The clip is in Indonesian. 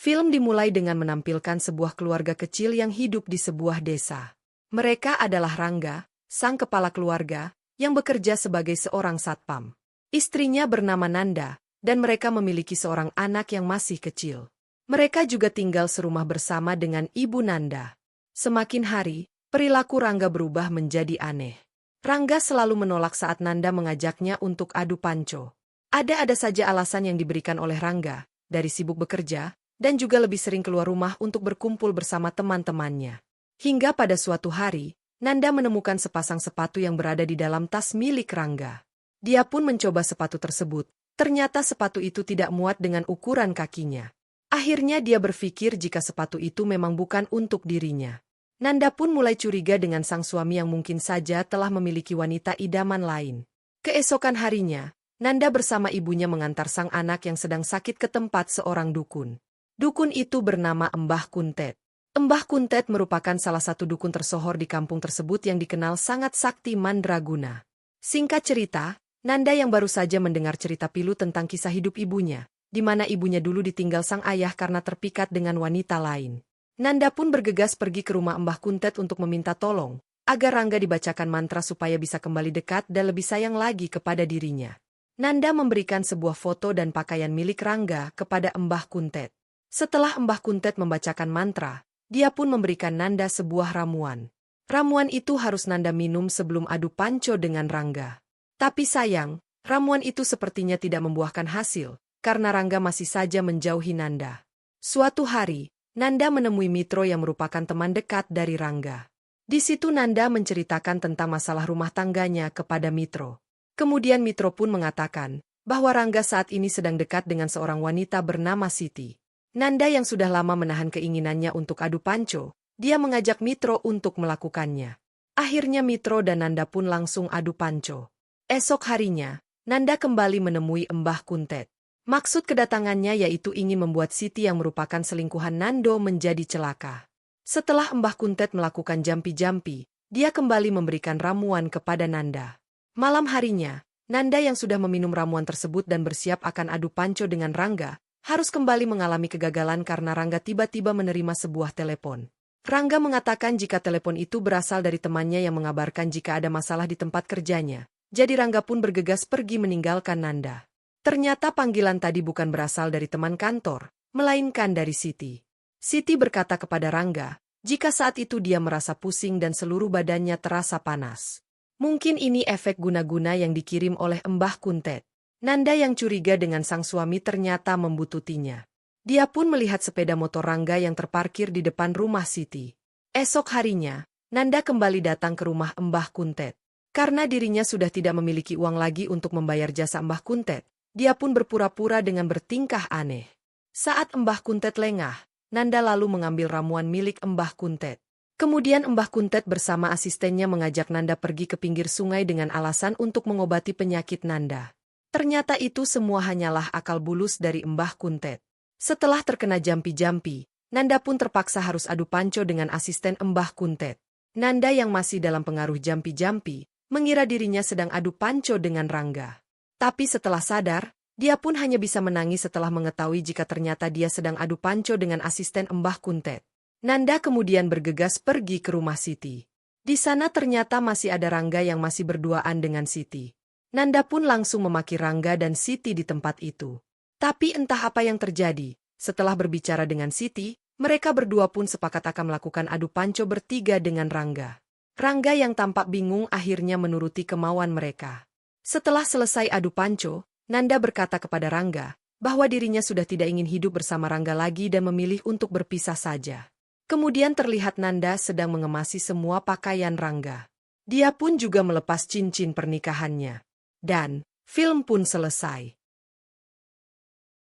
Film dimulai dengan menampilkan sebuah keluarga kecil yang hidup di sebuah desa. Mereka adalah Rangga, sang kepala keluarga, yang bekerja sebagai seorang satpam. Istrinya bernama Nanda, dan mereka memiliki seorang anak yang masih kecil. Mereka juga tinggal serumah bersama dengan ibu Nanda. Semakin hari, perilaku Rangga berubah menjadi aneh. Rangga selalu menolak saat Nanda mengajaknya untuk adu panco. Ada saja alasan yang diberikan oleh Rangga, dari sibuk bekerja, dan juga lebih sering keluar rumah untuk berkumpul bersama teman-temannya. Hingga pada suatu hari, Nanda menemukan sepasang sepatu yang berada di dalam tas milik Rangga. Dia pun mencoba sepatu tersebut, ternyata sepatu itu tidak muat dengan ukuran kakinya. Akhirnya dia berpikir jika sepatu itu memang bukan untuk dirinya. Nanda pun mulai curiga dengan sang suami yang mungkin saja telah memiliki wanita idaman lain. Keesokan harinya, Nanda bersama ibunya mengantar sang anak yang sedang sakit ke tempat seorang dukun. Dukun itu bernama Mbah Kuntet. Mbah Kuntet merupakan salah satu dukun tersohor di kampung tersebut yang dikenal sangat sakti mandraguna. Singkat cerita, Nanda yang baru saja mendengar cerita pilu tentang kisah hidup ibunya, di mana ibunya dulu ditinggal sang ayah karena terpikat dengan wanita lain. Nanda pun bergegas pergi ke rumah Mbah Kuntet untuk meminta tolong, agar Rangga dibacakan mantra supaya bisa kembali dekat dan lebih sayang lagi kepada dirinya. Nanda memberikan sebuah foto dan pakaian milik Rangga kepada Mbah Kuntet. Setelah Mbah Kuntet membacakan mantra, dia pun memberikan Nanda sebuah ramuan. Ramuan itu harus Nanda minum sebelum adu panco dengan Rangga. Tapi sayang, ramuan itu sepertinya tidak membuahkan hasil, karena Rangga masih saja menjauhi Nanda. Suatu hari, Nanda menemui Mitro yang merupakan teman dekat dari Rangga. Di situ Nanda menceritakan tentang masalah rumah tangganya kepada Mitro. Kemudian Mitro pun mengatakan bahwa Rangga saat ini sedang dekat dengan seorang wanita bernama Siti. Nanda yang sudah lama menahan keinginannya untuk adu panco, dia mengajak Mitro untuk melakukannya. Akhirnya Mitro dan Nanda pun langsung adu panco. Esok harinya, Nanda kembali menemui Mbah Kuntet. Maksud kedatangannya yaitu ingin membuat Siti yang merupakan selingkuhan Nando menjadi celaka. Setelah Mbah Kuntet melakukan jampi-jampi, dia kembali memberikan ramuan kepada Nanda. Malam harinya, Nanda yang sudah meminum ramuan tersebut dan bersiap akan adu panco dengan Rangga, harus kembali mengalami kegagalan karena Rangga tiba-tiba menerima sebuah telepon. Rangga mengatakan jika telepon itu berasal dari temannya yang mengabarkan jika ada masalah di tempat kerjanya. Jadi Rangga pun bergegas pergi meninggalkan Nanda. Ternyata panggilan tadi bukan berasal dari teman kantor, melainkan dari Siti. Siti berkata kepada Rangga, jika saat itu dia merasa pusing dan seluruh badannya terasa panas. Mungkin ini efek guna-guna yang dikirim oleh Mbah Kuntet. Nanda yang curiga dengan sang suami ternyata membututinya. Dia pun melihat sepeda motor Rangga yang terparkir di depan rumah Siti. Esok harinya, Nanda kembali datang ke rumah Mbah Kuntet. Karena dirinya sudah tidak memiliki uang lagi untuk membayar jasa Mbah Kuntet, dia pun berpura-pura dengan bertingkah aneh. Saat Mbah Kuntet lengah, Nanda lalu mengambil ramuan milik Mbah Kuntet. Kemudian Mbah Kuntet bersama asistennya mengajak Nanda pergi ke pinggir sungai dengan alasan untuk mengobati penyakit Nanda. Ternyata itu semua hanyalah akal bulus dari Mbah Kuntet. Setelah terkena jampi-jampi, Nanda pun terpaksa harus adu panco dengan asisten Mbah Kuntet. Nanda yang masih dalam pengaruh jampi-jampi, mengira dirinya sedang adu panco dengan Rangga. Tapi setelah sadar, dia pun hanya bisa menangis setelah mengetahui jika ternyata dia sedang adu panco dengan asisten Mbah Kuntet. Nanda kemudian bergegas pergi ke rumah Siti. Di sana ternyata masih ada Rangga yang masih berduaan dengan Siti. Nanda pun langsung memaki Rangga dan Siti di tempat itu. Tapi entah apa yang terjadi, setelah berbicara dengan Siti, mereka berdua pun sepakat akan melakukan adu panco bertiga dengan Rangga. Rangga yang tampak bingung akhirnya menuruti kemauan mereka. Setelah selesai adu panco, Nanda berkata kepada Rangga bahwa dirinya sudah tidak ingin hidup bersama Rangga lagi dan memilih untuk berpisah saja. Kemudian terlihat Nanda sedang mengemasi semua pakaian Rangga. Dia pun juga melepas cincin pernikahannya. Dan film pun selesai.